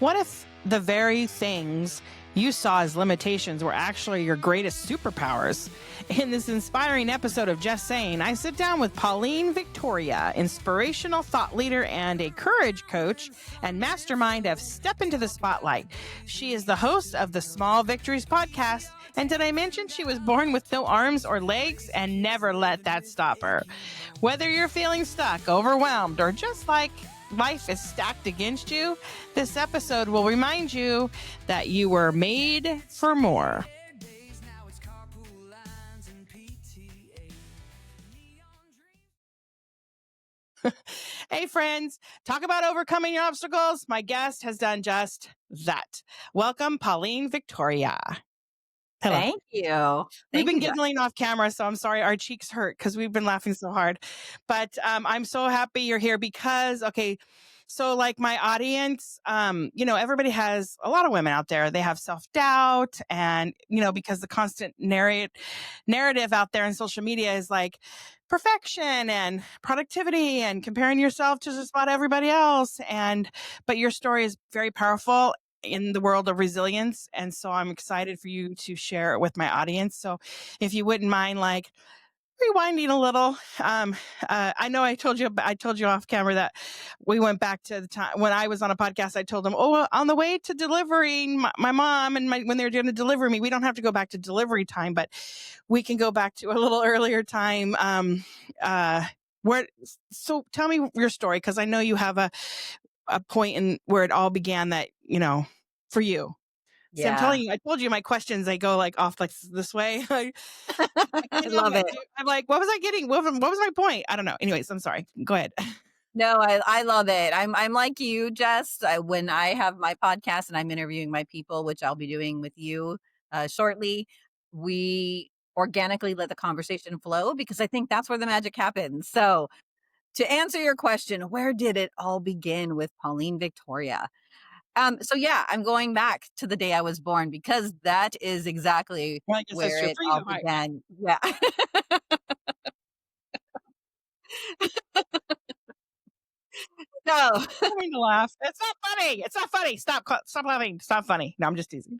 What if the very things you saw as limitations were actually your greatest superpowers? In this inspiring episode of Just Saying, I sit down with Pauline Victoria, inspirational thought leader and a courage coach and mastermind of Step Into the Spotlight. She is the host of the Small Victories podcast. And did I mention she was born with no arms or legs and never let that stop her? Whether you're feeling stuck, overwhelmed, or just like life is stacked against you, this episode will remind you that you were made for more. Hey friends, talk about overcoming your obstacles. My guest has done just that. Welcome, Pauline Victoria. Hello. Thank you. We've been giggling off camera, so I'm sorry. Our cheeks hurt because we've been laughing so hard. But I'm so happy you're here because, so like my audience, everybody has a lot of women out there. They have self-doubt and, because the constant narrative out there in social media is like perfection and productivity and comparing yourself to just about everybody else. But your story is very powerful in the world of resilience. And so I'm excited for you to share it with my audience. So if you wouldn't mind, rewinding a little. I know I told you off camera that we went back to the time when I was on a podcast. I told them, on the way to delivering my mom and when they were going to deliver me, we don't have to go back to delivery time, but we can go back to a little earlier time. So tell me your story, because I know you have a point in where it all began that, for you. Yeah. So I'm telling you, I told you my questions, they go off this way. I love it. I'm like, what was I getting? What was my point? I don't know. Anyways, I'm sorry. Go ahead. No, I love it. I'm like you, Jess. When I have my podcast and I'm interviewing my people, which I'll be doing with you shortly, we organically let the conversation flow because I think that's where the magic happens. So to answer your question, where did it all begin with Pauline Victoria? I'm going back to the day I was born because that is exactly where it all began. Yeah. No. I'm going to laugh. It's not funny. It's not funny. Stop laughing. Stop funny. No, I'm just teasing.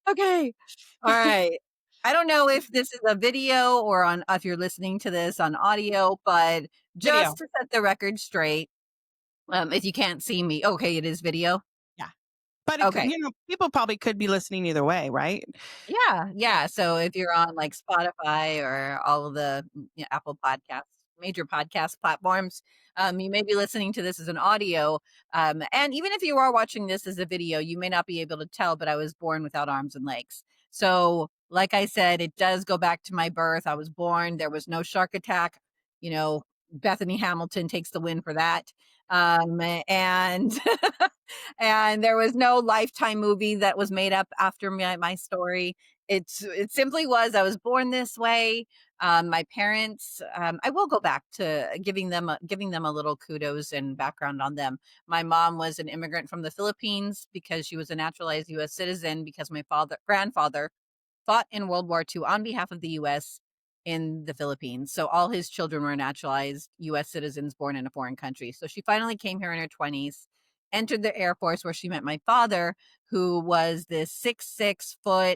Okay. All right. I don't know if this is a video or if you're listening to this on audio, but just to set the record straight, if you can't see me, okay, it is video. Yeah. But okay. People probably could be listening either way, right? Yeah. So if you're on Spotify or all of the Apple Podcasts, major podcast platforms, you may be listening to this as an audio. And even if you are watching this as a video, you may not be able to tell, but I was born without arms and legs. So like I said, it does go back to my birth. I was born. There was no shark attack. Bethany Hamilton takes the win for that. And and there was no Lifetime movie that was made up after my story. It simply was, I was born this way. My parents, I will go back to giving them a little kudos and background on them. My mom was an immigrant from the Philippines because she was a naturalized U.S. citizen because my grandfather fought in World War II on behalf of the U.S. in the Philippines. So all his children were naturalized U.S. citizens born in a foreign country. So she finally came here in her 20s, entered the Air Force where she met my father, who was this 6'6"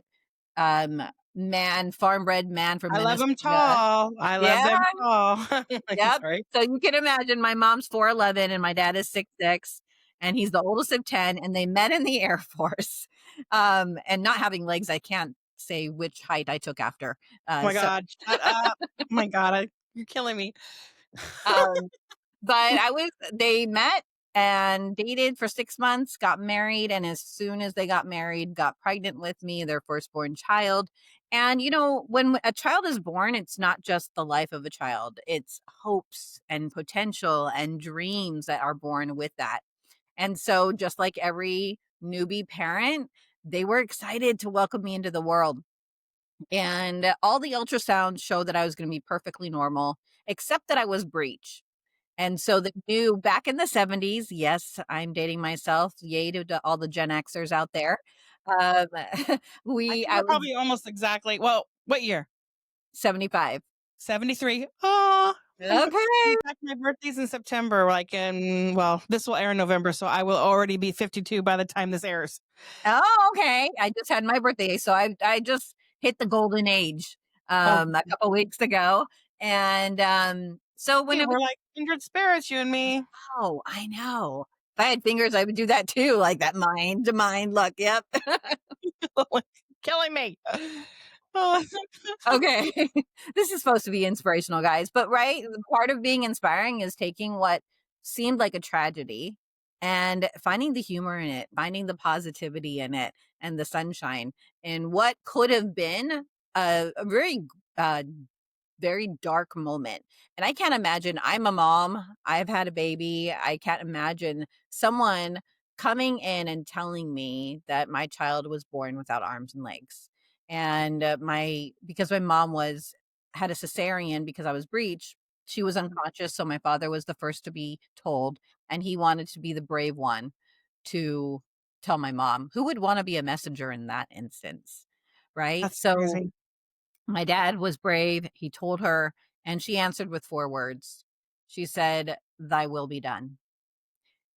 man, farm-bred man from Minnesota. I love him tall. I love them tall. Yep. So you can imagine my mom's 4'11" and my dad is 6'6", and he's the oldest of 10, and they met in the Air Force. And not having legs, I can't say which height I took after. Oh my God, shut up. Oh my God, you're killing me. But they met and dated for 6 months, got married. And as soon as they got married, got pregnant with me, their firstborn child. And, when a child is born, it's not just the life of a child. It's hopes and potential and dreams that are born with that. And so just like every newbie parent, they were excited to welcome me into the world. And all the ultrasounds showed that I was going to be perfectly normal, except that I was breech. And so they knew back in the 70s, yes, I'm dating myself. Yay to all the Gen Xers out there. I was probably almost exactly. Well, what year? 75. 73. Oh, Okay. In fact, my birthday's in September, like well, this will air in November, so I will already be 52 by the time this airs. Oh, okay. I just had my birthday, so I just hit the golden age, Oh, a couple weeks ago, and, so when hey, it was we're like kindred spirits, you and me. oh, I know. If I had fingers, I would do that too, like that mind to mind look, yep. Killing me. Oh, Okay. This is supposed to be inspirational, guys, but right, the part of being inspiring is taking what seemed like a tragedy and finding the humor in it, finding the positivity in it and the sunshine in what could have been a uh, very dark moment. And I can't imagine, I'm a mom, I've had a baby. I can't imagine someone coming in and telling me that my child was born without arms and legs. And my because my mom was had a cesarean because I was breech, she was unconscious, so my father was the first to be told, and he wanted to be the brave one to tell my mom. Who would want to be a messenger in that instance? Right? that's So crazy. my dad was brave. He told her, and she answered with 4 words. She said, "Thy will be done."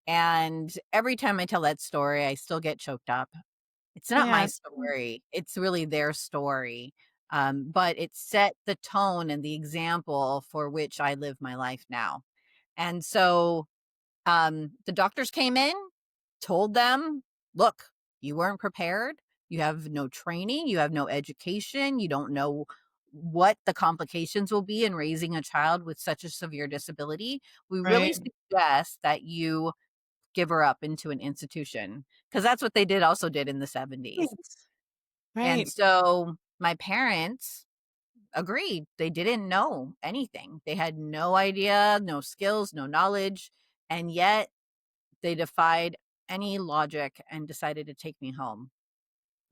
And every time I tell that story, I still get choked up. It's not Yeah, my story. It's really their story. But it set the tone and the example for which I live my life now. And so the doctors came in, told them, "Look, you weren't prepared. You have no training. You have no education. You don't know what the complications will be in raising a child with such a severe disability. We really right. suggest that you give her up into an institution," because that's what they also did in the 70s. Right. And Right. so my parents agreed. They didn't know anything. They had no idea, no skills, no knowledge. And yet they defied any logic and decided to take me home.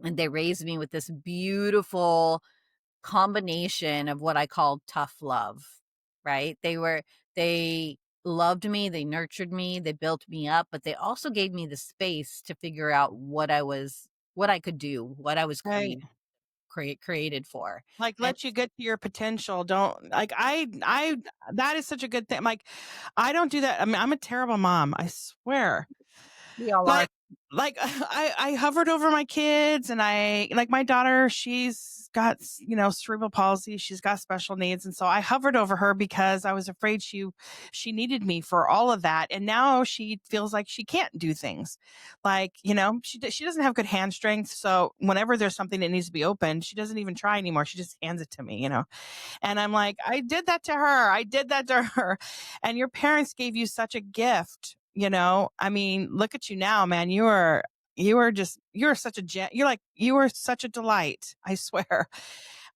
And they raised me with this beautiful combination of what I call tough love, right? They loved me, they nurtured me, they built me up, but they also gave me the space to figure out what I could do, what I was Right. created for. Like, And let you get to your potential. Don't like I that is such a good thing. Like, I don't do that. I mean, I'm a terrible mom, I swear. we all are. Like I hovered over my kids, and I like my daughter, she's got, cerebral palsy, she's got special needs, and so I hovered over her because I was afraid she needed me for all of that, and now she feels like she can't do things. Like, she doesn't have good hand strength, so whenever there's something that needs to be opened, she doesn't even try anymore. She just hands it to me. And I'm like, I did that to her. I did that to her. And your parents gave you such a gift. I mean, look at you now, man. You're such a you are such a delight. I swear.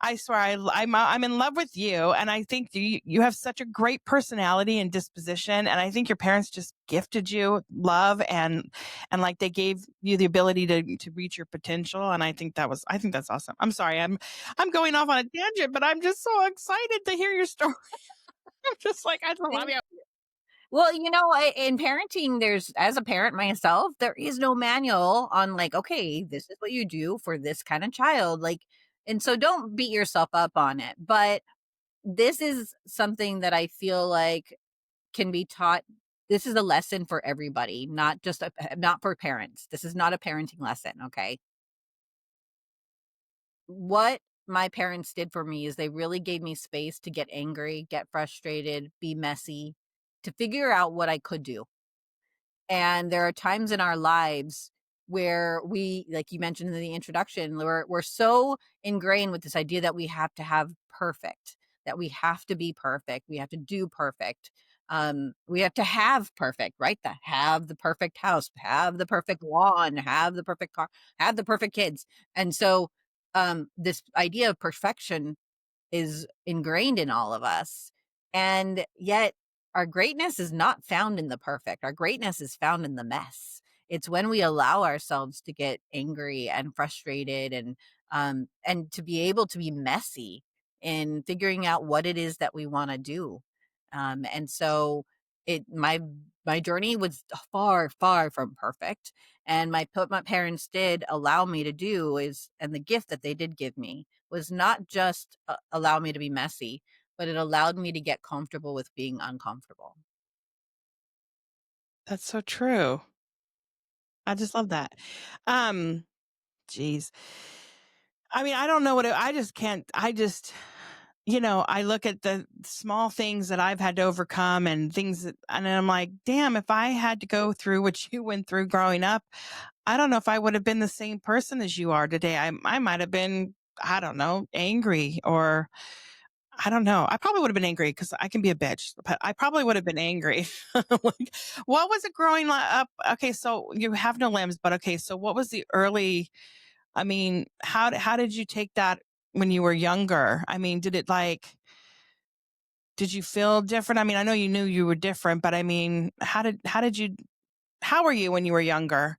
I swear, I'm in love with you, and I think you have such a great personality and disposition, and I think your parents just gifted you love, and like they gave you the ability to reach your potential, and I think that's awesome. I'm sorry, I'm going off on a tangent, but I'm just so excited to hear your story. I'm just like, I love you. Well, in parenting, as a parent myself, there is no manual on like, okay, this is what you do for this kind of child. Like, and so don't beat yourself up on it. But this is something that I feel like can be taught. This is a lesson for everybody, not for parents. This is not a parenting lesson. Okay. What my parents did for me is they really gave me space to get angry, get frustrated, be messy, to figure out what I could do. And there are times in our lives where we, like you mentioned in the introduction, we're so ingrained with this idea that we have to have perfect, that we have to be perfect, we have to do perfect. We have to have perfect, right? That have the perfect house, have the perfect lawn, have the perfect car, have the perfect kids. And so this idea of perfection is ingrained in all of us. And yet, our greatness is not found in the perfect. Our greatness is found in the mess. It's when we allow ourselves to get angry and frustrated and to be able to be messy in figuring out what it is that we want to do. And so it my journey was far, far from perfect. And what my parents did allow me to do is, and the gift that they did give me was not just allow me to be messy, but it allowed me to get comfortable with being uncomfortable. That's so true. I just love that. Um, Geez. I mean, I don't know what I just can't. I look at the small things that I've had to overcome and things that, and I'm like, damn, if I had to go through what you went through growing up, I don't know if I would have been the same person as you are today. I might have been, I don't know, angry or I don't know. I probably would have been angry because I can be a bitch, but I probably would have been angry. Like, what was it growing up? Okay, so you have no limbs, but okay, so what was the early? I mean, how did you take that when you were younger? I mean, did you feel different? I mean, I know you knew you were different, but I mean, how were you when you were younger?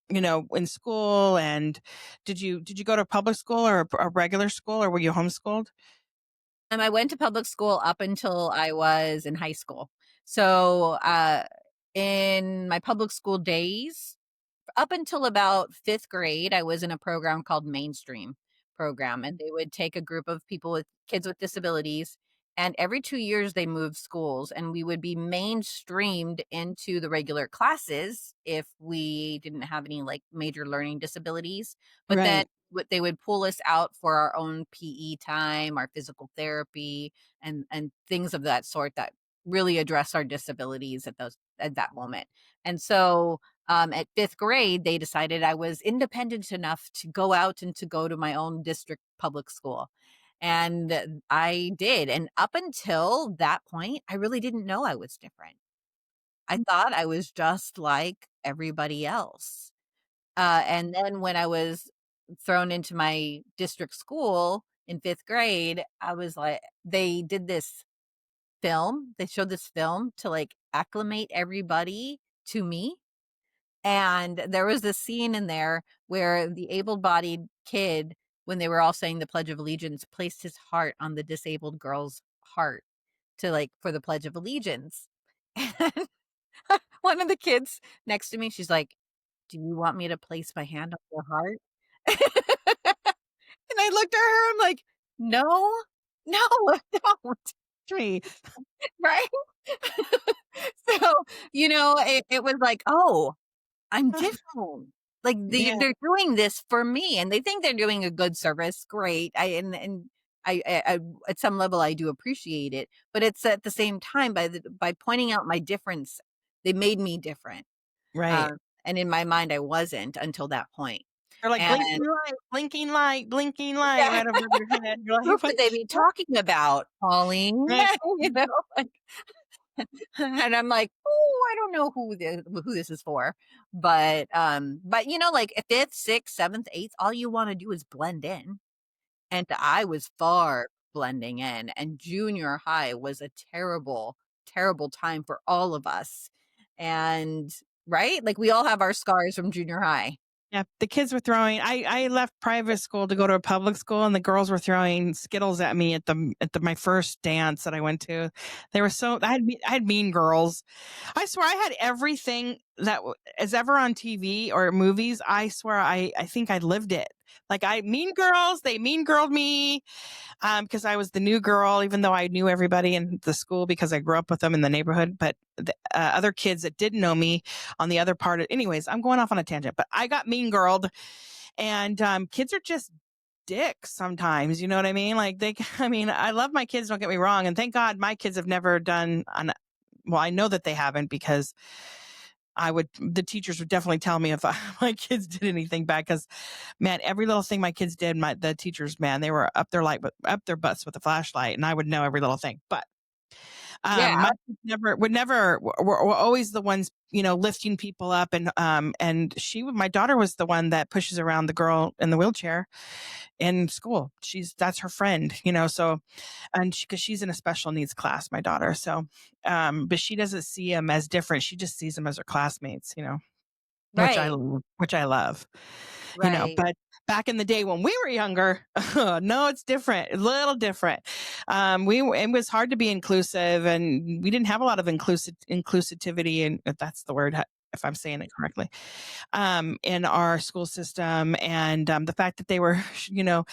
In school, and did you go to public school or a regular school, or were you homeschooled? I went to public school up until I was in high school. So, in my public school days, up until about 5th grade, I was in a program called Mainstream program, and they would take a group of people with kids with disabilities, and every 2 years they moved schools, and we would be mainstreamed into the regular classes if we didn't have any, like, major learning disabilities, but then Right, they would pull us out for our own PE time, our physical therapy, and things of that sort that really address our disabilities at that moment. And so at 5th grade, they decided I was independent enough to go out and to go to my own district public school. And I did. And up until that point, I really didn't know I was different. I thought I was just like everybody else. And then when I was thrown into my district school in 5th grade, I was like, they did this film. They showed this film to like acclimate everybody to me, and there was this scene in there where the able-bodied kid, when they were all saying the Pledge of Allegiance, placed his heart on the disabled girl's heart to like for the Pledge of Allegiance. And one of the kids next to me, she's like, "Do you want me to place my hand on your heart?" And I looked at her, I'm like, "No, no, don't." tree. Right? So, it was like, "Oh, I'm different." Like, Yeah, they're doing this for me, and they think they're doing a good service, great. I at some level, I do appreciate it, but it's at the same time, by pointing out my difference, they made me different, right. um, and in my mind, I wasn't until that point. They're like And blinking light yeah, right above your head. You're who like, could what? they be talking about, Pauline? Right. You know, like and I'm like, "Oh, I don't know who this is for." But like, 5th, 6th, 7th, 8th, all you wanna do is blend in, and I was far blending in, and junior high was a terrible, terrible time for all of us, and right? Like, we all have our scars from junior high. Yeah, the kids were throwing. I left private school to go to a public school, and the girls were throwing Skittles at me at my first dance that I went to. They were so I had mean girls. I swear I had everything that is ever on TV or movies. I swear I think I lived it. Like I mean girls, they mean girled me because I was the new girl, even though I knew everybody in the school because I grew up with them in the neighborhood. But the other kids that didn't know me on the other part of, anyways, I'm going off on a tangent, but I got mean girled, and kids are just dicks sometimes. You know what I mean? Like I mean, I love my kids. Don't get me wrong, and thank God my kids have never done an. Well, I know that they haven't because the teachers would definitely tell me if my kids did anything bad because man, every little thing my kids did, the teachers, man, they were up their butts with a flashlight, and I would know every little thing. But Yeah, my kids were always the ones, lifting people up, and my daughter was the one that pushes around the girl in the wheelchair in school. That's her friend, so, and because she's in a special needs class, my daughter, so, but she doesn't see them as different. She just sees them as her classmates, right, which I love, right. but back in the day when we were younger, no, it's different, a little different. It was hard to be inclusive, and we didn't have a lot of inclusivity, and if that's the word, if I'm saying it correctly, in our school system. And the fact that they were, you know,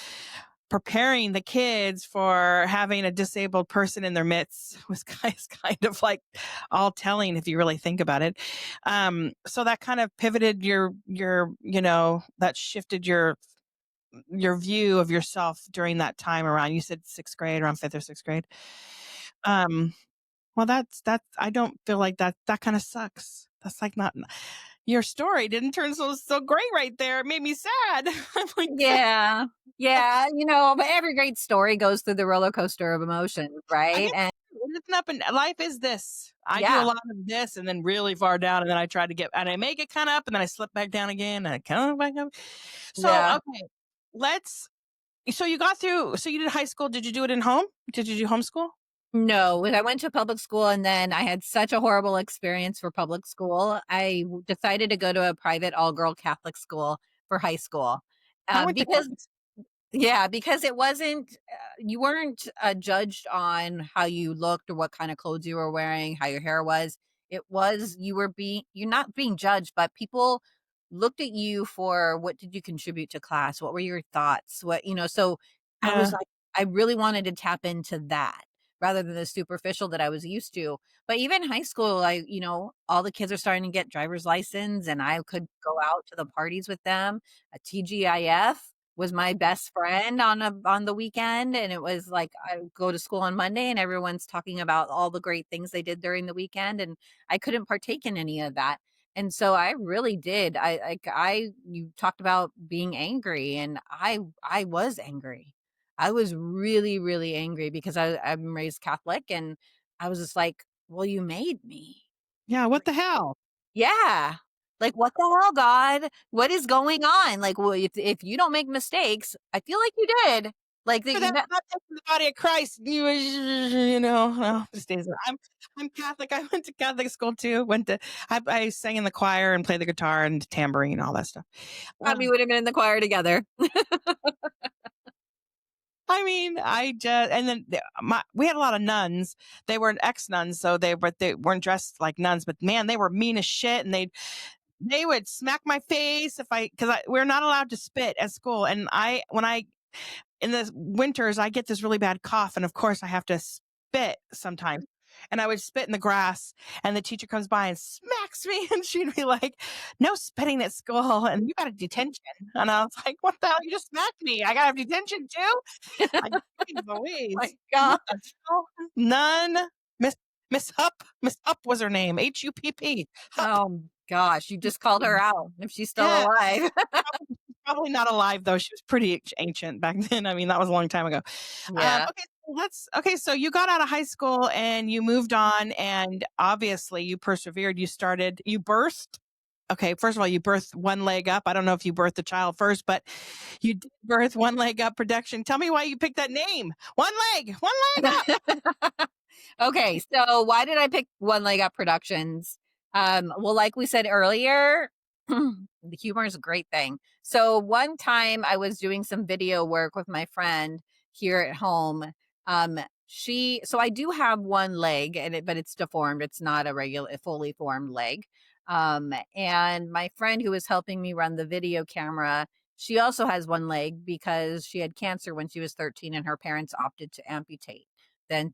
preparing the kids for having a disabled person in their midst was kind of like all telling if you really think about it. So that kind of pivoted that shifted your view of yourself during that time around. You said sixth grade, around fifth or sixth grade. Um, well, that's. I don't feel like that kind of sucks. That's like not your story didn't turn so great right there. It made me sad. I'm like, Yeah. Yeah, but every great story goes through the roller coaster of emotions, I right? guess And it's up and life is this. I do a yeah, lot of this and then really far down, and then I try to get and I make it kind of up, and then I slip back down again, and I come back up. So yeah. okay, let's. So you got through. So you did high school. Did you do it in home? Did you do homeschool? No, when I went to public school and then I had such a horrible experience for public school, decided to go to a private all-girl Catholic school for high school. I went to Because Catholic. Yeah, because it wasn't you weren't, judged on how you looked or what kind of clothes you were wearing, how your hair was. It was you're not being judged, but people looked at you for what did you contribute to class? What were your thoughts? So I was Yeah, like, I really wanted to tap into that rather than the superficial that I was used to. But even high school, all the kids are starting to get driver's license and I could go out to the parties with them. A TGIF was my best friend on the weekend, and it was like I would go to school on Monday and everyone's talking about all the great things they did during the weekend, and I couldn't partake in any of that. And so I really did. I you talked about being angry, and I was angry. I was really, really angry because I'm raised Catholic, and I was just like, "Well, you made me." yeah. What the hell? Yeah. Like, "What the hell, God? What is going on?" Like, "Well, if you don't make mistakes, I feel like you did." Like, For the that that context of the body of Christ, these days. I'm Catholic. I went to Catholic school too. I sang in the choir and played the guitar and tambourine, all that stuff. probably Um, would have been in the choir together. I mean, I just and then we had a lot of nuns. They were ex nuns, so they weren't dressed like nuns, but man, they were mean as shit, and they would smack my face if we're not allowed to spit at school, and I when I in the winters, I get this really bad cough, and of course, I have to spit sometimes. And I would spit in the grass, and the teacher comes by and smacks me, and she'd be like, "No spitting at school, and you got a detention." And I was like, "What the hell? You just smacked me. I got to have detention too." Like, geez My Louise, god. what the hell? None. Miss Miss Hupp. Miss Hupp was her name. HUPP. Hupp. Oh gosh, you just called her out if she's still Yeah. alive. Probably not alive though. She was pretty ancient back then. I mean, that was a long time ago. Yeah. Okay. So you got out of high school and you moved on, and obviously you persevered. You birthed. Okay, first of all, you birthed one leg up. I don't know if you birthed the child first, but you did birth one leg up production. Tell me why you picked that name. One leg up. Okay, so why did I pick One Leg Up Productions? Well, like we said earlier, the humor is a great thing. So one time I was doing some video work with my friend here at home. So I do have one leg but it's deformed. It's not a regular fully formed leg. And my friend who was helping me run the video camera, she also has one leg because she had cancer when she was 13 and her parents opted to amputate then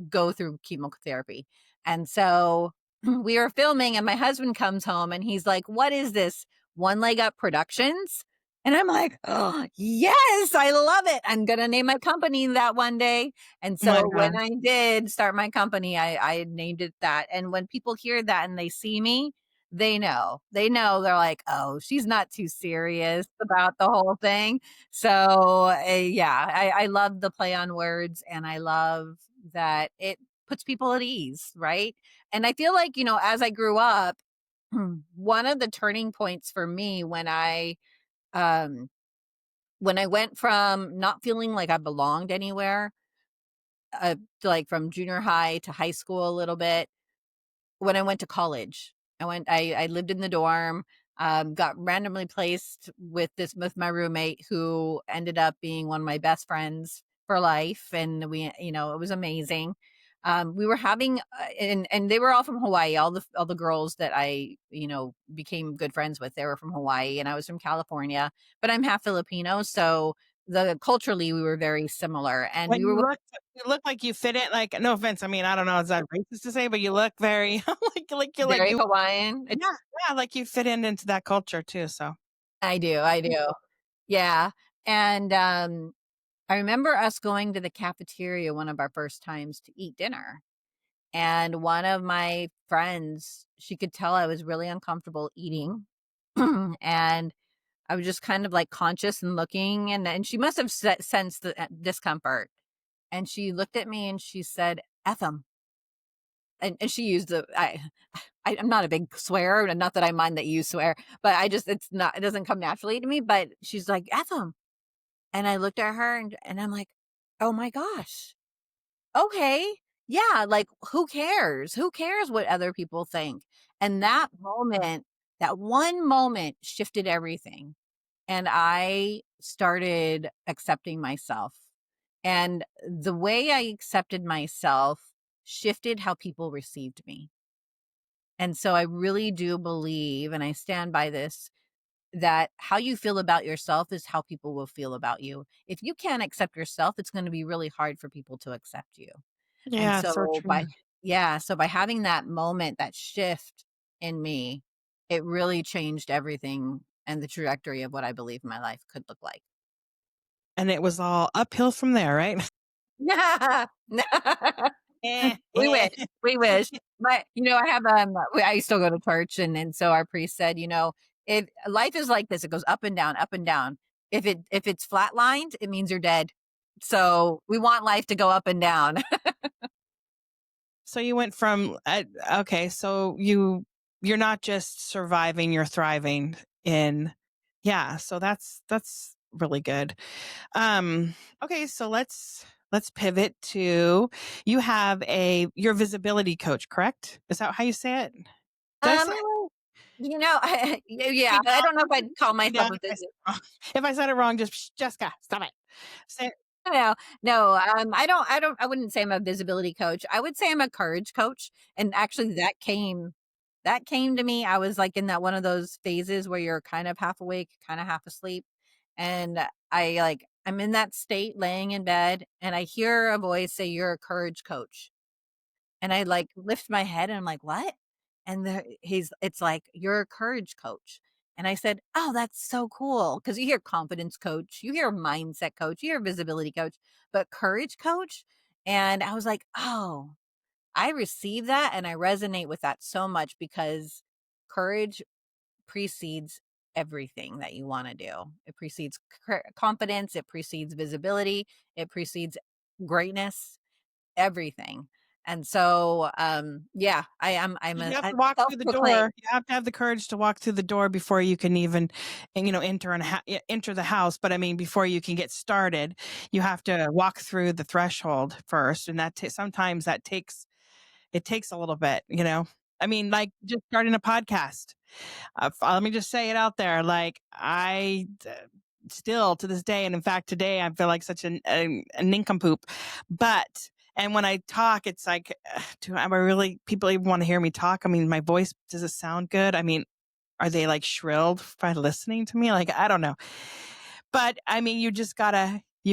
go through chemotherapy. And so we were filming and my husband comes home and he's like, "What is this? One Leg Up Productions?" And I'm like, "Oh, yes, I love it. I'm going to name my company that one day." And Oh my so when God. I did start my company, I named it that. And when people hear that and they see me, they know. They know. They're like, "Oh, she's not too serious about the whole thing." So, yeah, I love the play on words and I love that it puts people at ease, right? And I feel like, as I grew up, one of the turning points for me um when I went from not feeling like I belonged anywhere, to like from junior high to high school a little bit, when I went to college. I lived in the dorm, got randomly placed with my roommate who ended up being one of my best friends for life. And it was amazing. We were having, and they were all from Hawaii. All the girls that I, became good friends with, they were from Hawaii and I was from California, but I'm half Filipino. So the culturally, we were very similar, and When we were you look like you fit in, like, no offense, I mean, I don't know, is that racist to say, but you look very like you're like very you Hawaiian. yeah, yeah, like you fit in into that culture too, so I do. Yeah, and, I remember us going to the cafeteria one of our first times to eat dinner, and one of my friends, she could tell I was really uncomfortable eating, and I was just kind of, like, conscious and looking, and she must have sensed the, discomfort, and she looked at me and she said, "F 'em," and she used the I'm not a big swearer, and not that I mind that you swear, but I just it doesn't come naturally to me, but she's like, "F 'em," and I looked at her and I'm like, "Oh my gosh, okay, yeah, like, who cares? Who cares what other people think?" And that moment, that one moment shifted everything, and I started accepting myself, and the way I accepted myself shifted how people received me. And so I really do believe, and I stand by this, that how you feel about yourself is how people will feel about you. If you can't accept yourself, it's going to be really hard for people to accept you. And yeah, it's so so true. by having that moment, that shift in me, it really changed everything and the trajectory of what I believe my life could look like. And it was all uphill from there, right? Eh, We wish, eh. we wish. But, I have, I still go to church, and so our priest said, "If life is like this, it goes up and down, up and down. If it's flatlined, it means you're dead. So, we want life to go up and down." So you went from okay, so you're not just surviving, you're thriving in yeah, so that's really good. Um okay, so let's pivot to you have a your visibility coach, correct? Is that how you say it? Did I Um, say it right? yeah, Me I down, don't know if I'd call me myself down a if I visit. said it wrong. If I said it wrong, just Jessica, stop it. Say No, no, I wouldn't say I'm a visibility coach. I would say I'm a courage coach, and actually that came to me. I was, like, in that one of those phases where you're kind of half awake, kinda half asleep, and I'm in that state laying in bed, and I hear a voice say, "You're a courage coach." And I, like, lift my head and I'm like, "What?" And it's like, "You're a courage coach." And I said, "Oh, that's so cool." Because you hear confidence coach, you hear mindset coach, you hear visibility coach, but courage coach? And I was like, "Oh, I receive that and I resonate with that so much because courage precedes everything that you wanna do. It precedes confidence, it precedes visibility, it precedes greatness, everything." And so, yeah, I'm you have a to walk through the self-proclaimed. door. You have to have the courage to walk through the door before you can even, enter and enter the house. But I mean, before you can get started, you have to walk through the threshold first, and sometimes that takes it takes a little bit. I mean, like just starting a podcast. Let me just say it out there. Like still to this day, and in fact, today I feel like such a nincompoop. But and when I talk, it's like, do I really people even want to hear me talk? I mean, my voice does it sound good? I mean, are they like shrilled by listening to me? Like I don't know. But I mean, you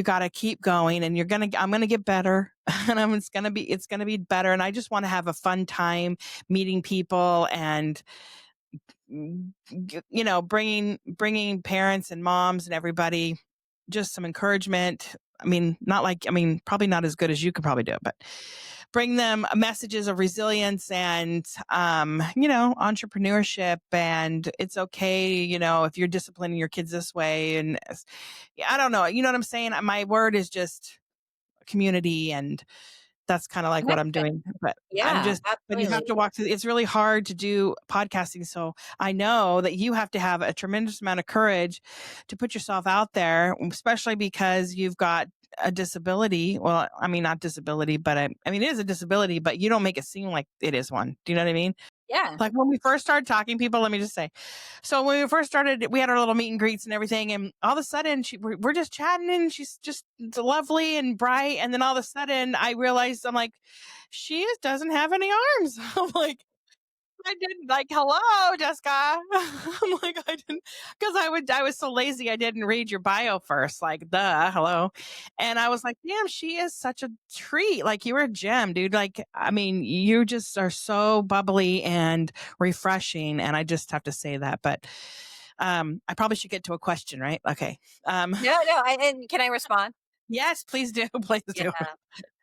gotta keep going, and I'm gonna get better, and it's gonna be better, and I just want to have a fun time meeting people and bringing parents and moms and everybody just some encouragement. I mean, probably not as good as you could probably do it, but bring them messages of resilience and, entrepreneurship. And it's okay, if you're disciplining your kids this way. And yeah, I don't know. You know what I'm saying? My word is just community, and that's kind of like what I'm Connection. doing. Yeah, But you have absolutely. to walk through, it's really hard to do podcasting. So I know that you have to have a tremendous amount of courage to put yourself out there, especially because you've got a disability. Well, I mean, not disability, but I mean, it is a disability, but you don't make it seem like it is one. Do you know what I mean? Yeah. Like when we first started talking, people, let me just say, so when we first started, we had our little meet and greets and everything, and all of a sudden, we're just chatting, and she's just lovely and bright, and then all of a sudden, I realized I'm like, she doesn't have any arms. I'm like, I didn't like, hello, Jessica. I'm like, I didn't, because I was so lazy. I didn't read your bio first. Like, duh, hello. And I was like, damn, she is such a treat. Like, you were a gem, dude. Like, I mean, you just are so bubbly and refreshing. And I just have to say that. But I probably should get to a question, right? Okay. Um, No, no, and can I respond? yes, please do. Please do. Yeah.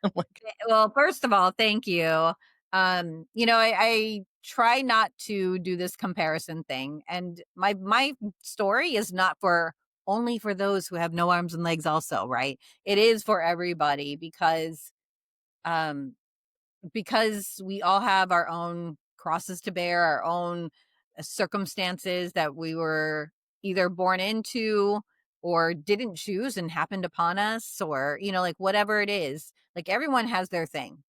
I'm like, Well, first of all, thank you. I try not to do this comparison thing, and my story is not for only for those who have no arms and legs. Also, right? It is for everybody um, because we all have our own crosses to bear, our own circumstances that we were either born into or didn't choose and happened upon us, or like whatever it is. Like everyone has their thing,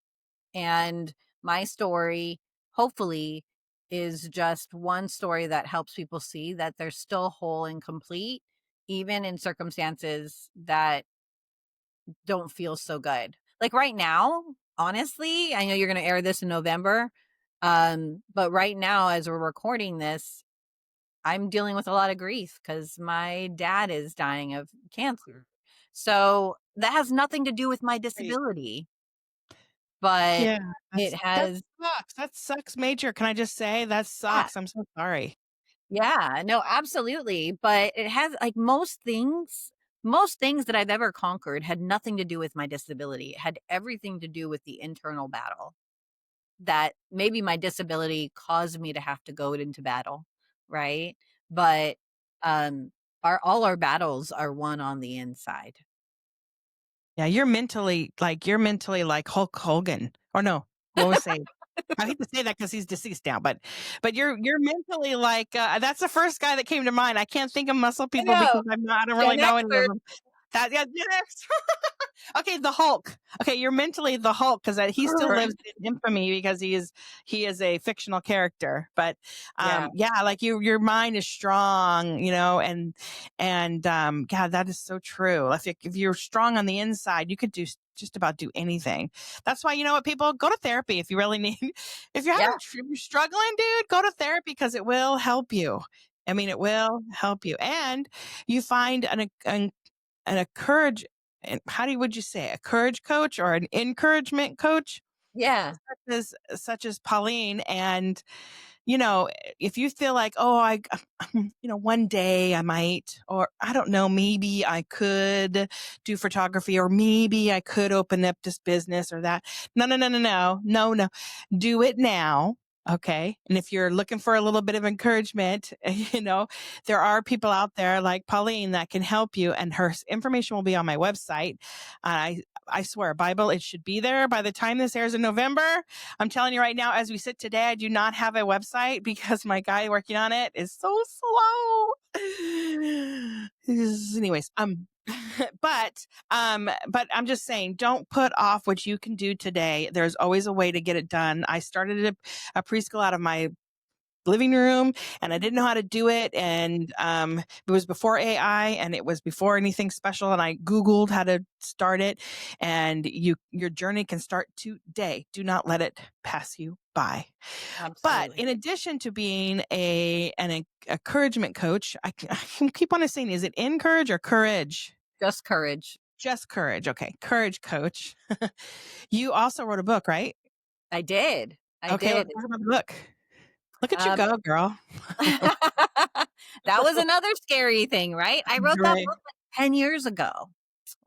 and my story, hopefully, is just one story that helps people see that they're still whole and complete, even in circumstances that don't feel so good. Like right now, honestly, I know you're going to air this in November. But right now, as we're recording this, I'm dealing with a lot of grief because my dad is dying of cancer. So that has nothing to do with my great. disability, but Yeah, it that has. sucks. That sucks major. Can I just say that Yeah. sucks? I'm so sorry. Yeah, no, absolutely. But it has like most things that I've ever conquered had nothing to do with my disability. It had everything to do with the internal battle that maybe my disability caused me to have to go into battle, right? But um our all our battles are won on the inside. Yeah, you're mentally like Hulk Hogan. Or no, what was say? I hate to say that because he's deceased now, but you're mentally like that's the first guy that came to mind. I can't think of muscle I people know. because I don't really Gen know any of Xers. them. That yeah, okay, the Hulk. Okay, you're mentally the Hulk because he still lives in infamy because he is a fictional character. But Yeah. yeah, like your mind is strong, and God, that is so true. If you're strong on the inside, you could do just about do anything. That's why you know what, people go to therapy if you really need. If you're Yeah. if you're struggling, dude, go to therapy because it will help you. I mean, it will help you, and you find an encourage and would you say a courage coach or an encouragement coach Yeah. such as Pauline. And if you feel like, oh, one day I might, or I don't know, maybe I could do photography, or maybe I could open up this business or that. No, no, no, no, no, no, no. Do it now. Okay. And if you're looking for a little bit of encouragement, there are people out there like Pauline that can help you, and her information will be on my website. I swear, Bible, it should be there by the time this airs in November. I'm telling you right now, as we sit today, I do not have a website because my guy working on it is so slow. Anyways, but I'm just saying, don't put off what you can do today. There's always a way to get it done. I started a preschool out of my living room and I didn't know how to do it. And it was before AI and it was before anything special. And I Googled how to start it. And your journey can start today. Do not let it pass you by. But Absolutely. in addition to being an encouragement coach, I can keep on saying, is it encourage or courage? Just courage. Just courage. Okay. Courage coach. You also wrote a book, right? I did. I Okay. did. Let's talk about the book. Look at you Um go, girl. that was another scary thing, right? I wrote that Right. book like 10 years ago,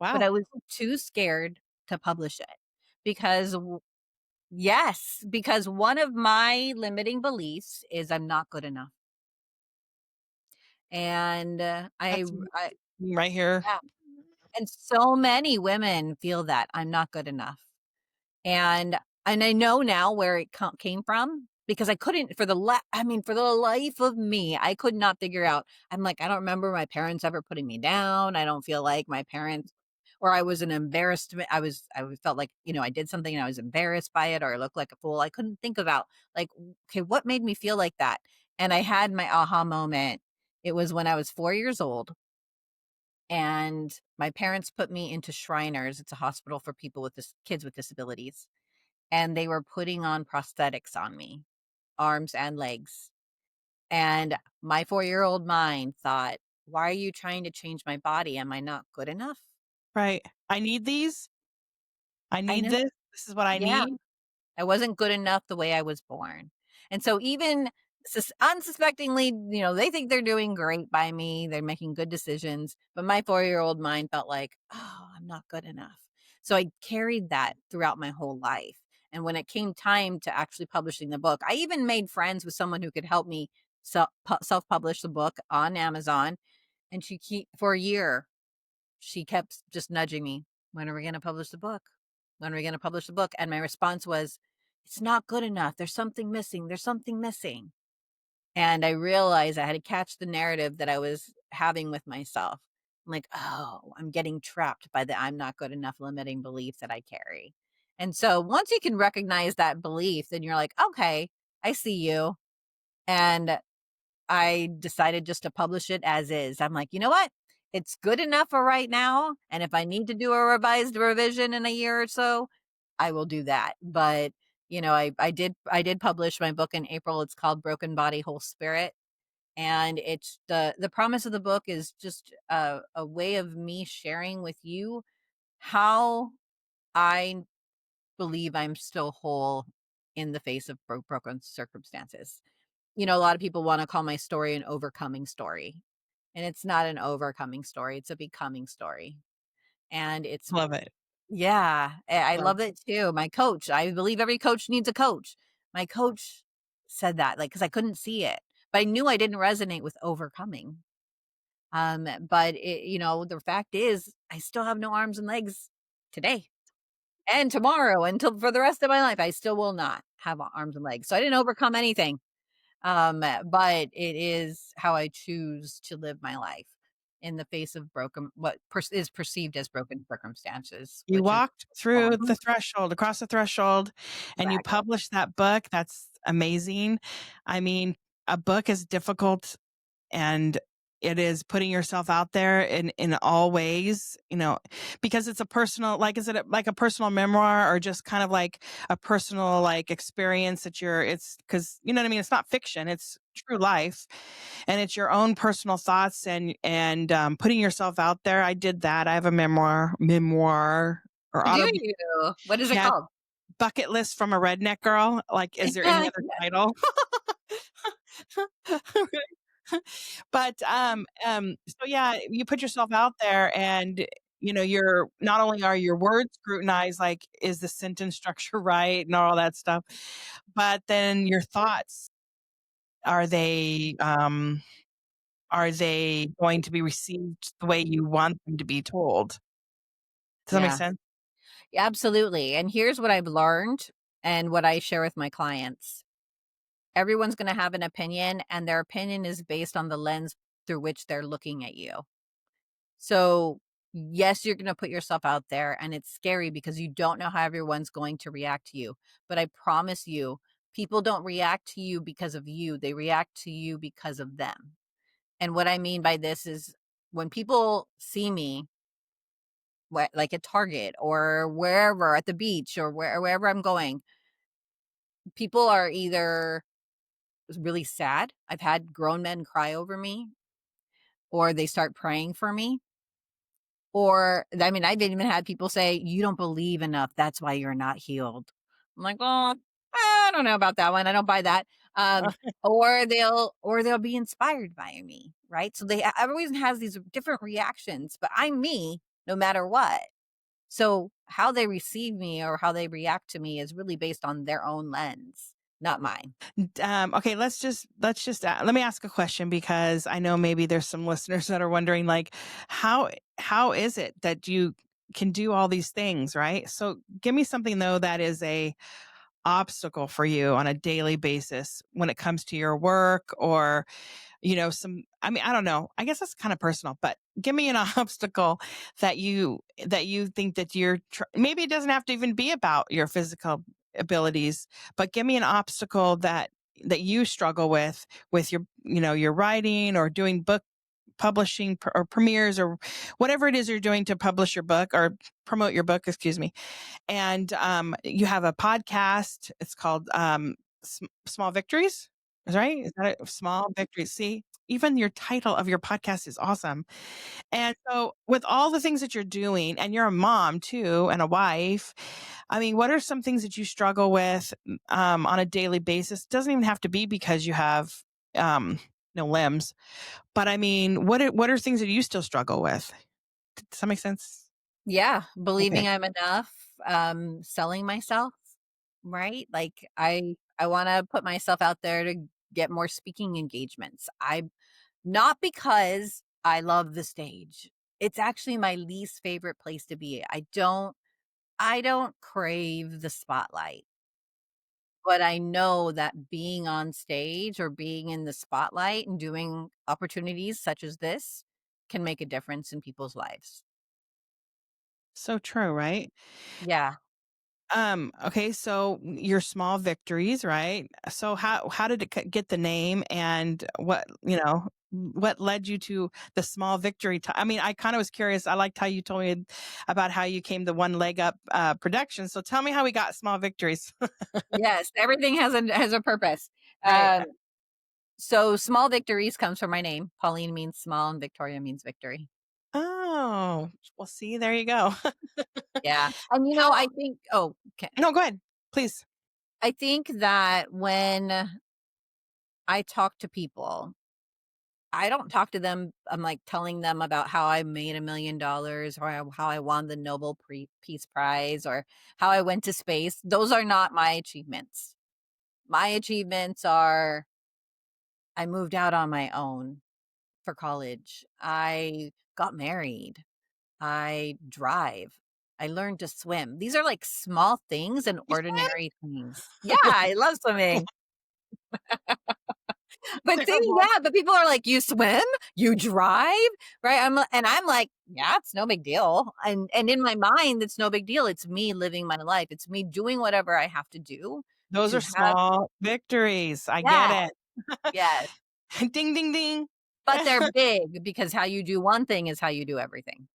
but Wow. I was too scared to publish it because yes, because one of my limiting beliefs is I'm not good enough. And That's right here. yeah, and so many women feel that I'm not good enough. And I know now where it came from because I couldn't for the life of me, I could not figure out. I'm like, I don't remember my parents ever putting me down. I don't feel like my parents or I was an embarrassment. I felt like, I did something and I was embarrassed by it or I looked like a fool. I couldn't think about like, okay, what made me feel like that? And I had my aha moment. It was when I was 4 years old and my parents put me into Shriners. It's a hospital for people with kids with disabilities, and they were putting on prosthetics on me arms and legs. And my 4-year-old mind thought, why are you trying to change my body? Am I not good enough? Right. I need these. I I need know. this. This is what I Yeah. need. I wasn't good enough the way I was born. And so even unsuspectingly, they think they're doing great by me. They're making good decisions. But my 4-year-old mind felt like, oh, I'm not good enough. So I carried that throughout my whole life. And when it came time to actually publishing the book, I even made friends with someone who could help me self publish the book on Amazon. And for a year, she kept just nudging me, "When are we gonna publish the book? When are we gonna publish the book?" And my response was, "It's not good enough. There's something missing. There's something missing." And I realized I had to catch the narrative that I was having with myself. I'm like, "Oh, I'm getting trapped by the 'I'm not good enough' limiting belief that I carry." And so once you can recognize that belief, then you're like, "Okay, I see you." And I decided just to publish it as is. I'm like, you know what? It's good enough for right now. And if I need to do a revised revision in a year or so, I will do that. But I did publish my book in April. It's called Broken Body, Whole Spirit. And it's the promise of the book is just a way of me sharing with you how I believe I'm still whole in the face of broken circumstances. A lot of people want to call my story an overcoming story. And it's not an overcoming story, it's a becoming story. And it's, Love it. yeah, I Love love it too. My coach, I believe every coach needs a coach. My coach said that, like, because I couldn't see it, but I knew I didn't resonate with overcoming. But the fact is, I still have no arms and legs today and tomorrow until for the rest of my life. I still will not have arms and legs. So I didn't overcome anything. But it is how I choose to live my life in the face of what is perceived as broken circumstances, You which is walked through the threshold, across the threshold, and you exactly. published that book. That's amazing. I mean, a book is difficult and it is putting yourself out there in all ways, because it's a personal, like, is it like a personal memoir or just kind of like a personal like experience that it's because you know what I mean? It's not fiction, it's true life, and it's your own personal thoughts and putting yourself out there. I did that. I have a memoir or Do autobiography. you? What is it Yeah, called? bucket list from a redneck girl. Like, is there any Yeah, other title? But, so yeah, you put yourself out there and, you're not only are your words scrutinized, like, is the sentence structure right and all that stuff, but then your thoughts, are they, um, are they going to be received the way you want them to be told? Does that make yeah, sense? absolutely. And here's what I've learned and what I share with my clients. Everyone's going to have an opinion, and their opinion is based on the lens through which they're looking at you. So, yes, you're going to put yourself out there, and it's scary because you don't know how everyone's going to react to you. But I promise you, people don't react to you because of you, they react to you because of them. And what I mean by this is when people see me, like at Target or wherever, at the beach or wherever I'm going, people are either really sad. I've had grown men cry over me, or they start praying for me. Or, I mean, I've even had people say, "You don't believe enough. That's why you're not healed." I'm like, "Well, I don't know about that one. I don't buy that." Um, or they'll be inspired by me, right? So everyone has these different reactions, but I'm me no matter what. So how they receive me or how they react to me is really based on their own lens, not mine. Okay, let me ask a question because I know maybe there's some listeners that are wondering, like, how is it that you can do all these things, right? So give me something though that is a obstacle for you on a daily basis when it comes to your work or I mean, I don't know. I guess that's kind of personal, but give me an obstacle that you think that maybe it doesn't have to even be about your physical abilities, but give me an obstacle that you struggle with your writing or doing book publishing or premieres or whatever it is you're doing to publish your book or promote your book, excuse me. And you have a podcast. It's called Small victories? Is right? Is that it? Small victories. See, even your title of your podcast is awesome. And so, with all the things that you're doing, and you're a mom too, and a wife, I mean, what are some things that you struggle with on a daily basis? Doesn't even have to be because you have no limbs, but I mean, what are things that you still struggle with? Does that make sense? Yeah, Okay. believing I'm enough, selling myself, right? Like I want to put myself out there to get more speaking engagements. I not because I love the stage. It's actually my least favorite place to be. I don't crave the spotlight, but I know that being on stage or being in the spotlight and doing opportunities such as this can make a difference in people's lives. So true, right? Yeah. Okay, so your small victories, right? So how did it get the name, and what led you to the small victory? I mean, I kind of was curious. I liked how you told me about how you came the one leg up production. So tell me how we got small victories. Yes, everything has a purpose. Right. Um, so small victories comes from my name. Pauline means small and Victoria means victory. Oh, well, see, there you go. Yeah. And How? I think oh, okay. No, go ahead, please. I think that when I talk to people, I don't talk to them, I'm like telling them about how I made $1 million or how I won the Nobel Peace Prize or how I went to space. Those are not my achievements. My achievements are I moved out on my own for college. I got married. I drive. I learned to swim. These are like small things and You swim? ordinary things. Yeah, I love swimming. But see, Terrible. yeah, but people are like, "You swim? You drive?" Right? I'm like, "Yeah, it's no big deal." And in my mind, it's no big deal. It's me living my life. It's me doing whatever I have to do Those to are have small victories. I get yeah, it. yes. Ding, ding, ding. But they're big because how you do one thing is how you do everything.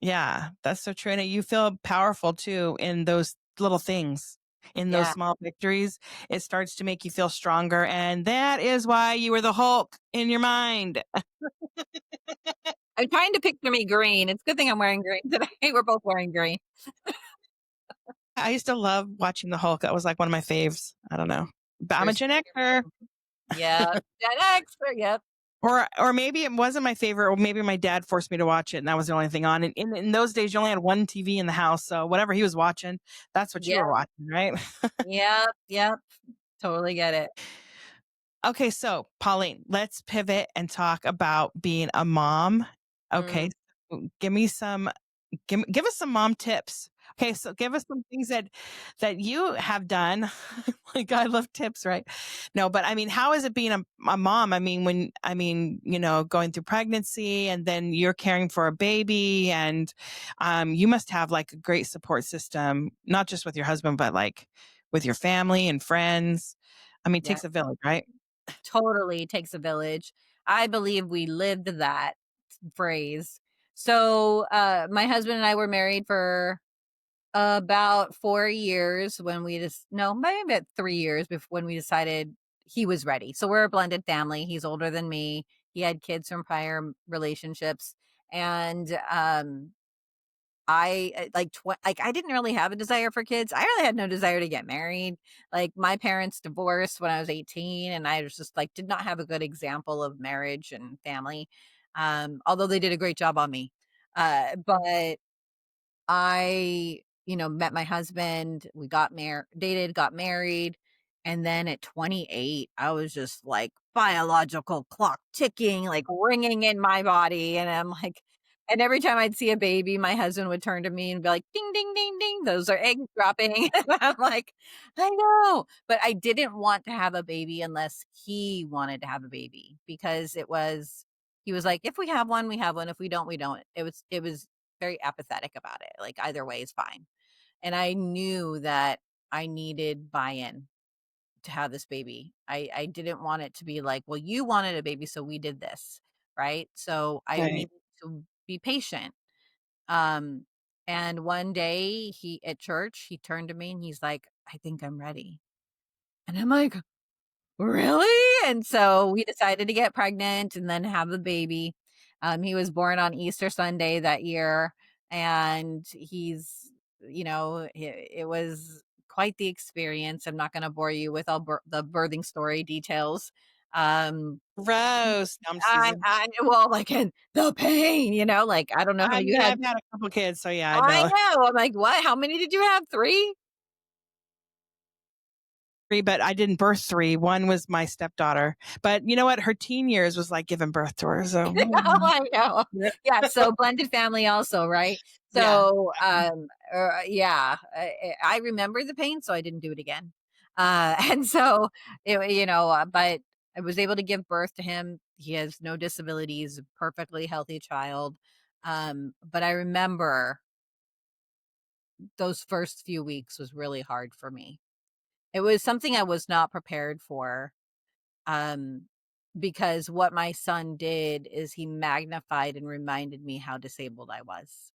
Yeah, that's so true. And you feel powerful too in those little things, in those Yeah. small victories. It starts to make you feel stronger. And that is why you were the Hulk in your mind. I'm trying to picture me green. It's a good thing I'm wearing green today. We're both wearing green. I used to love watching the Hulk. That was like one of my faves. I don't know. But I'm a There's Gen Xer. yeah. Gen X, yep. Or maybe it wasn't my favorite, or maybe my dad forced me to watch it and that was the only thing on. And in those days, you only had one TV in the house. So whatever he was watching, that's what you were Yep. watching, right? Yep. Yep. Totally get it. Okay, so Pauline, let's pivot and talk about being a mom. Okay, Mm. so give us some mom tips. Okay, so give us some things that you have done. Like I love tips, right? No, but I mean, how is it being a mom? Going through pregnancy and then you're caring for a baby, and you must have like a great support system, not just with your husband, but like with your family and friends. I mean, it Yeah. takes a village, right? Totally takes a village. I believe we lived that phrase. So, my husband and I were married for about 4 years when we just no, maybe about 3 years before when we decided he was ready. So we're a blended family. He's older than me. He had kids from prior relationships, and, I didn't really have a desire for kids. I really had no desire to get married. Like, my parents divorced when I was 18, and I was just, like, did not have a good example of marriage and family, although they did a great job on me. But I, met my husband, we dated, got married, and then at 28, I was just like biological clock ticking, like ringing in my body. And I'm like, and every time I'd see a baby, my husband would turn to me and be like, ding, ding, ding, ding, those are eggs dropping. And I'm like, I know. But I didn't want to have a baby unless he wanted to have a baby because he was like, if we have one, we have one. If we don't, we don't. It was very apathetic about it. Like either way is fine. And I knew that I needed buy-in to have this baby. I didn't want it to be like, well, you wanted a baby, so we did this. Right. So I Right. needed to be patient. Um, and one day he at church, he turned to me and he's like, I think I'm ready. And I'm like, really? And so we decided to get pregnant and then have the baby. He was born on Easter Sunday that year, and it was quite the experience. I'm not going to bore you with all the birthing story details. Um, Gross. No, I'm just teasing. well, like in the pain, like I don't know how I you mean, had. I've had a couple kids, so yeah, I I know. know. I'm like, what? How many did you have? 3? 3, but I didn't birth 3. One was my stepdaughter. But you know what? Her teen years was like giving birth to her, so I know. yeah. Yeah, so blended family also, right? Yeah. So, yeah, I remember the pain, so I didn't do it again. And so, but I was able to give birth to him. He has no disabilities, perfectly healthy child. But I remember those first few weeks was really hard for me. It was something I was not prepared for. Um, because what my son did is he magnified and reminded me how disabled I was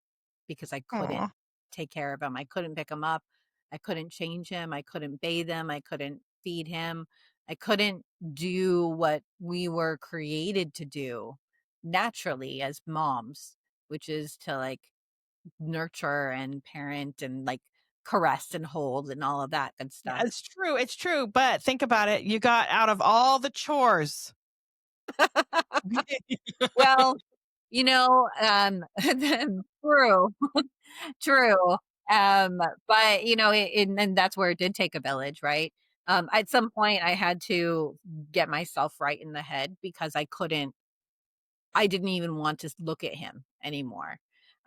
because I couldn't Aw. take care of him. I couldn't pick him up. I couldn't change him. I couldn't bathe him. I couldn't feed him. I couldn't do what we were created to do naturally as moms, which is to like nurture and parent and like caress and hold and all of that good Yeah, stuff. it's true, but think about it, you got out of all the chores. Well, true, true. But and that's where it did take a village, right? At some point I had to get myself right in the head because I didn't even want to look at him anymore.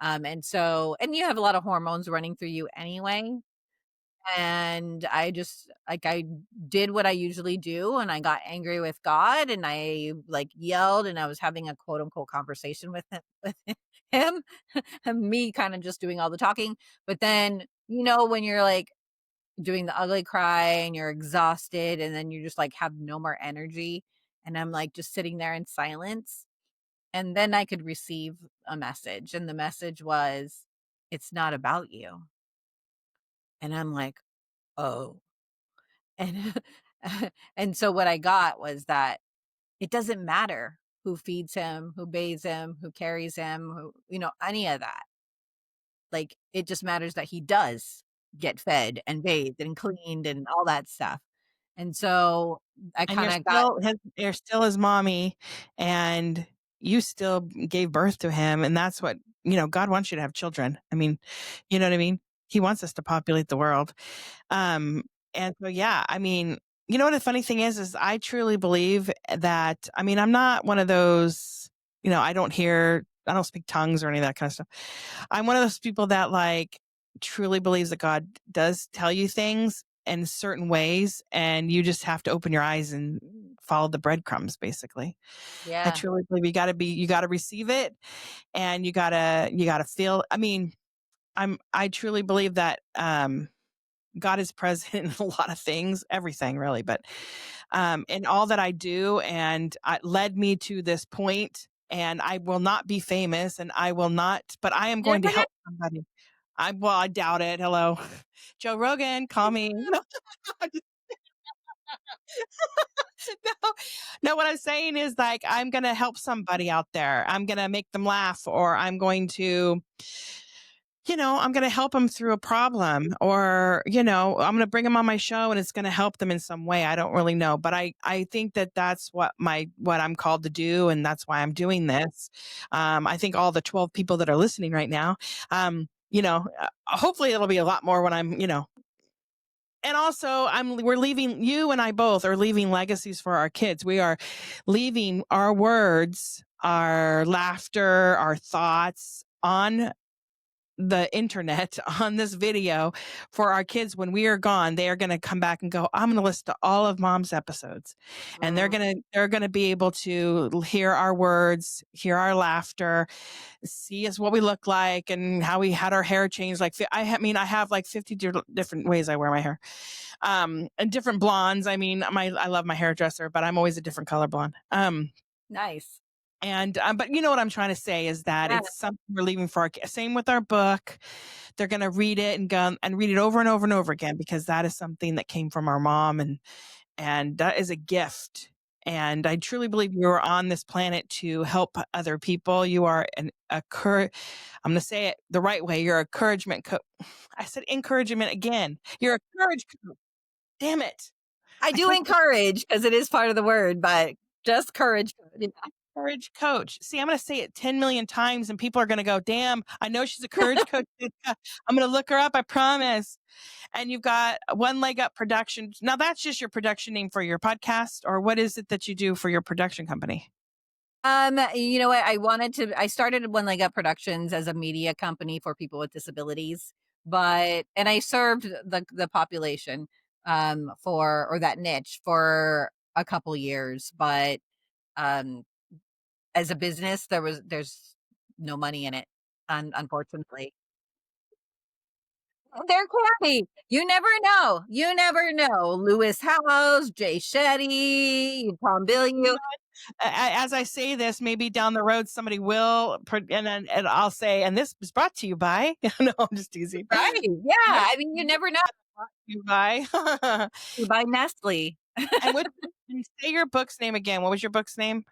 And you have a lot of hormones running through you anyway. And I did what I usually do, and I got angry with God, and I like yelled, and I was having a quote unquote conversation with him, and me kind of just doing all the talking. But then, when you're like doing the ugly cry and you're exhausted, and then you just like have no more energy, and I'm like just sitting there in silence, and then I could receive a message, and the message was, "It's not about you," and I'm like, oh. And and so what I got was that it doesn't matter who feeds him, who bathes him, who carries him, any of that. Like it just matters that he does get fed and bathed and cleaned and all that stuff. And so I And kind of got you're still his mommy, and you still gave birth to him, and that's what God wants you to have children. I mean, you know what I mean? He wants us to populate the world. Um, and so, yeah, I mean, you know what the funny thing is I truly believe that, I mean, I'm not one of those, I don't speak tongues or any of that kind of stuff. I'm one of those people that like truly believes that God does tell you things in certain ways, and you just have to open your eyes and follow the breadcrumbs, basically. I yeah. truly believe you got to receive it, and you gotta feel, I mean, I truly believe that, God is present in a lot of things, everything really, but in all that I do, and led me to this point. And I will not be famous, and I will not, but I am You're going to gonna help somebody. I doubt it. Hello, Joe Rogan, call me. No, no. What I'm saying is like I'm going to help somebody out there. I'm going to make them laugh, or I'm going to, I'm going to help them through a problem, or, I'm going to bring them on my show and it's going to help them in some way. I don't really know, but I think that that's what I'm called to do. And that's why I'm doing this. I think all the 12 people that are listening right now, hopefully it'll be a lot more when and also we're leaving, you and I both are leaving legacies for our kids. We are leaving our words, our laughter, our thoughts on the internet on this video for our kids. When we are gone, they are going to come back and go, I'm going to listen to all of mom's episodes, and mm, they're going to be able to hear our words, hear our laughter, see us, what we look like, and how we had our hair changed. Like, mean, I have like 50 different ways I wear my hair, and different blondes. I mean, I love my hairdresser, but I'm always a different color blonde. nice. And but you know what I'm trying to say is that Yeah. it's something we're leaving for our kids. Same with our book. They're going to read it and go and read it over and over and over again, because that is something that came from our mom. and that is a gift. And I truly believe you are on this planet to help other people. You are I'm going to say it the right way. You're a encouragement I said encouragement again. You're a courage coach. Damn it. I I do can't say encourage because it is part of the word, but just courage. Yeah. courage coach. See, I'm going to say it 10 million times and people are going to go, damn, I know she's a courage coach. I'm going to look her up. I promise. And you've got One Leg Up Productions. Now that's just your production name for your podcast, or what is it that you do for your production company? You know what? I started One Leg Up Productions as a media company for people with disabilities, and I served the population, or that niche for a couple years, but, um, as a business, there's no money in it, unfortunately. There can be. You never know. You never know. Lewis Howes, Jay Shetty, Tom Bilyeu. As I say this, maybe down the road somebody will, and I'll say, and this was brought to you by. No, I'm just teasing. Right. Yeah. Never I mean, you never know. brought to you by. By Nestle. And say your book's name again. What was your book's name?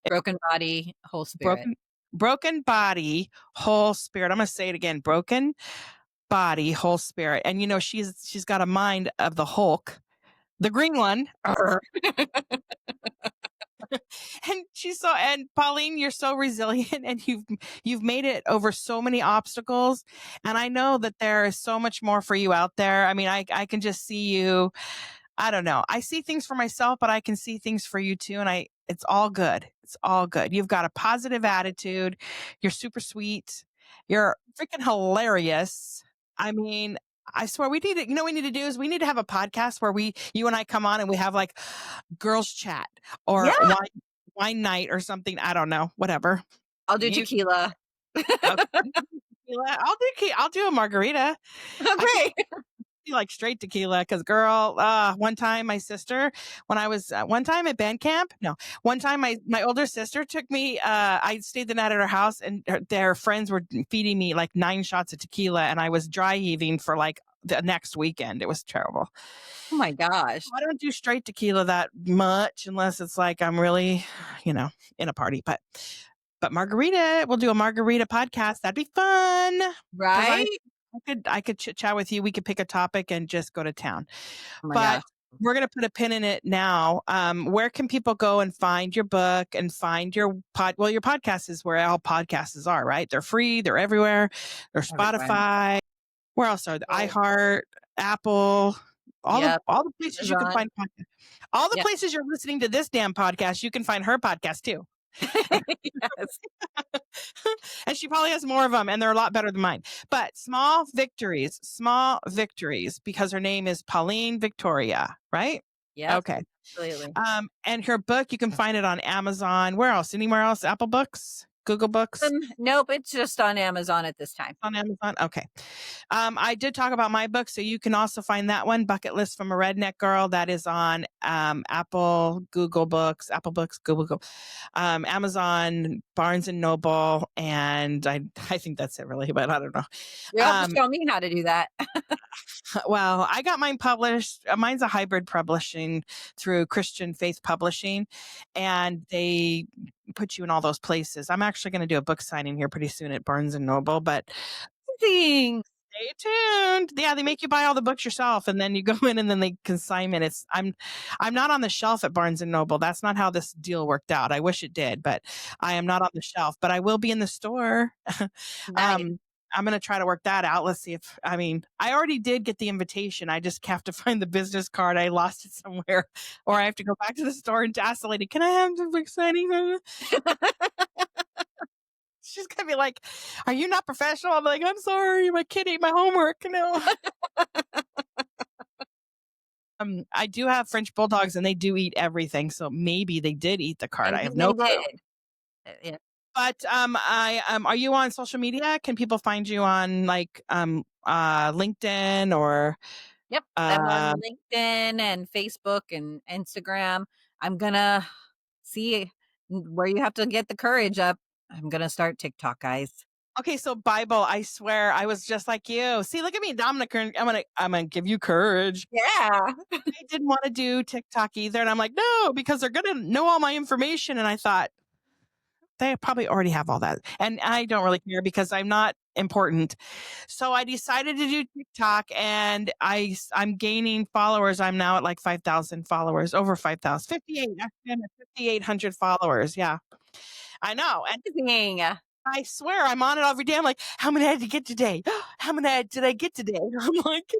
Broken Body, Whole Spirit. Broken Body, Whole Spirit. I'm going to say it again. Broken Body, Whole Spirit. And she's got a mind of the Hulk, the green one. And Pauline, you're so resilient and you've made it over so many obstacles. And I know that there is so much more for you out there. I mean, I can just see you. I don't know. I see things for myself, but I can see things for you too. And it's all good. It's all good. You've got a positive attitude. You're super sweet. You're freaking hilarious. I mean, I swear what we need to do is we need to have a podcast where you and I come on and we have like girls chat or Yeah. wine night or something. I don't know, whatever. I'll do You, tequila. okay. I'll do a margarita. I can't Okay. do like straight tequila because girl, one time my sister, when I was one time at band camp, no, one time my older sister took me, I stayed the night at her house and their friends were feeding me like 9 shots of tequila and I was dry heaving for like the next weekend. It was terrible. Oh my gosh. I don't do straight tequila that much unless it's like I'm really, in a party. But margarita, we'll do a margarita podcast. That'd be fun. Because Right? I could chit chat with you. We could pick a topic and just go to town. Oh my But gosh. we're gonna put a pin in it now. Where can people go and find your book and find your Well, your podcast is where all podcasts are, right? They're free. They're everywhere. They're Everywhere. Spotify. Where else are they? Oh, iHeart, Apple, yep. all the places you can Amazon. find podcasts. All the Yep. places you're listening to this damn podcast, you can find her podcast too. Yes. And she probably has more of them and they're a lot better than mine. But small victories because her name is Pauline Victoria, right? Yep. Okay. Absolutely. And her book, you can find it on Amazon. Where else? Anywhere else? Apple Books? Google Books? Nope, it's just on Amazon at this time. On Amazon? Okay. I did talk about my book, so you can also find that one, Bucket List from a Redneck Girl. That is on Apple, Google Books, Apple Books, Google, Amazon, Barnes and Noble, and I think that's it really, but I don't know. You have to show me how to do that. Well, I got mine published. Mine's a hybrid publishing through Christian Faith Publishing, and they put you in all those places. I'm actually going to do a book signing here pretty soon at Barnes and Noble, but Amazing. stay tuned. Yeah, they make you buy all the books yourself, and then you go in, and then they consignment. I'm not on the shelf at Barnes and Noble. That's not how this deal worked out. I wish it did, but I am not on the shelf. But I will be in the store. Nice. I'm going to try to work that out. Let's see I already did get the invitation. I just have to find the business card. I lost it somewhere, or I have to go back to the store and ask the lady, can I have the book signing? She's going to be like, are you not professional? I'm like, I'm sorry. My kid ate my homework. No. I do have French bulldogs and they do eat everything. So maybe they did eat the card. I Maybe have they no clue. did. Yeah. But are you on social media? Can people find you on like LinkedIn or Yep. I'm on LinkedIn and Facebook and Instagram. I'm gonna see where you have to get the courage up. I'm gonna start TikTok, guys. Okay, so Bible, I swear I was just like you. See, look at me. Now I'm gonna give you courage. Yeah. I didn't want to do TikTok either. And I'm like, no, because they're gonna know all my information. And I thought they probably already have all that. And I don't really care because I'm not important. So I decided to do TikTok and I'm gaining followers. I'm now at like 5,000 followers, over 5,000, 58. I'm at 5,800 followers. Yeah, I know. And Amazing. I swear I'm on it every day. I'm like, how many did I get today? How many did I get today? I'm like,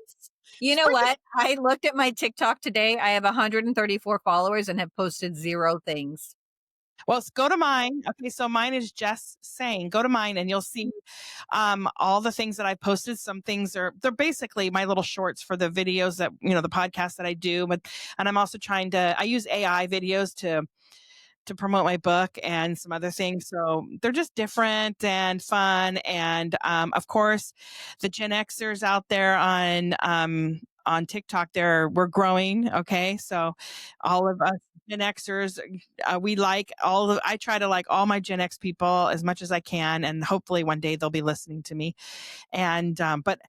You it's know freaking. what? I looked at my TikTok today. I have 134 followers and have posted 0 things. Well, go to mine. Okay, so mine is Jess Saying. Go to mine and you'll see all the things that I posted. Some things they're basically my little shorts for the videos that the podcast that I do. And I'm also I use AI videos to promote my book and some other things. So they're just different and fun. And of course, the Gen Xers out there on TikTok, we're growing. Okay, so all of us Gen Xers, I try to like all my Gen X people as much as I can, and hopefully one day they'll be listening to me. And but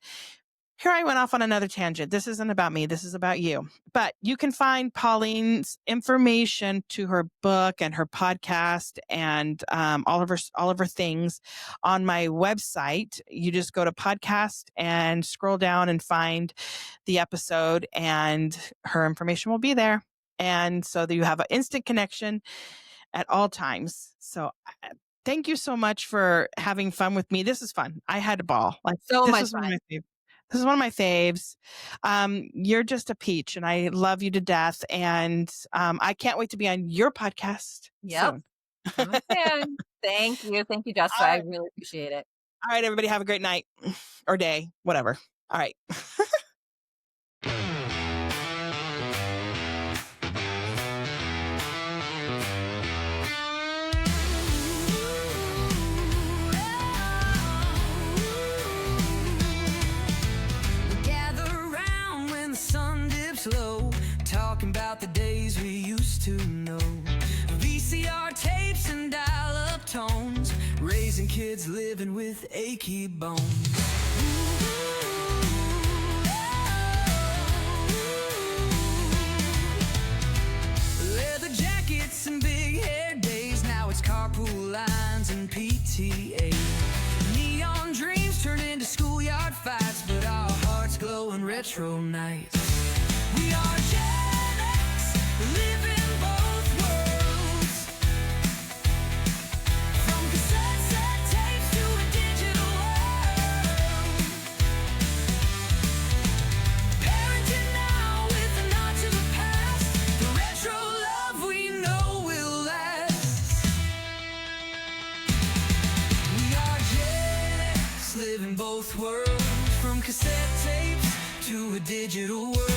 here I went off on another tangent. This isn't about me. This is about you. But you can find Pauline's information to her book and her podcast and all of her things on my website. You just go to podcast and scroll down and find the episode, and her information will be there. And so that you have an instant connection at all times. So thank you so much for having fun with me. This is fun. I had a ball. Like So this much is one of fun. my favorites. This is one of my faves. You're just a peach, and I love you to death. And I can't wait to be on your podcast Yep. soon. Coming soon. Thank you. Thank you, Jessica. All I right. really appreciate it. All right, everybody, have a great night or day, whatever. All right. Gather around when the sun dips low, talking about the days we used to know. VCR tapes and dial-up tones, raising kids living with achy bones. Leather jackets and big hair days, now it's carpool lines and PTA. Neon dreams turn into schoolyard fights, but our hearts glow in retro nights. We are Gen X, living both worlds. From cassette tapes to a digital world. Parenting now with a nod to the past. The retro love we know will last. We are Gen X, living both worlds. From cassette tapes to a digital world.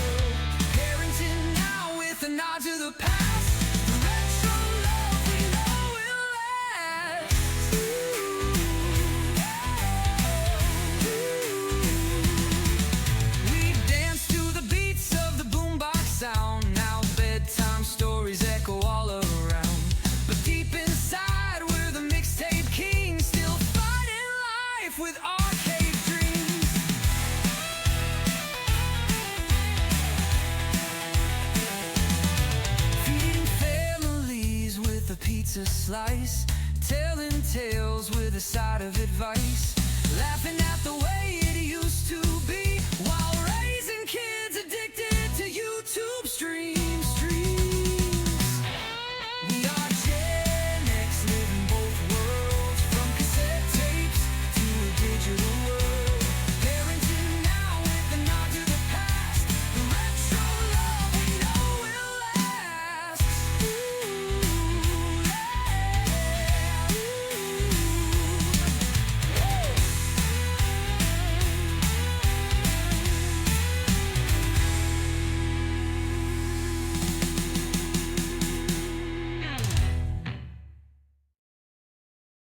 Parenting now with a nod to the past. The retro love we know will last. We dance to the beats of the boombox sound. Now bedtime stories echo all around. But deep inside we're the mixtape kings, still fighting life with arcade dreams. Feeding families with a pizza slice, telling tales with a side of advice, laughing at the way it used to be, while raising kids addicted to YouTube streams.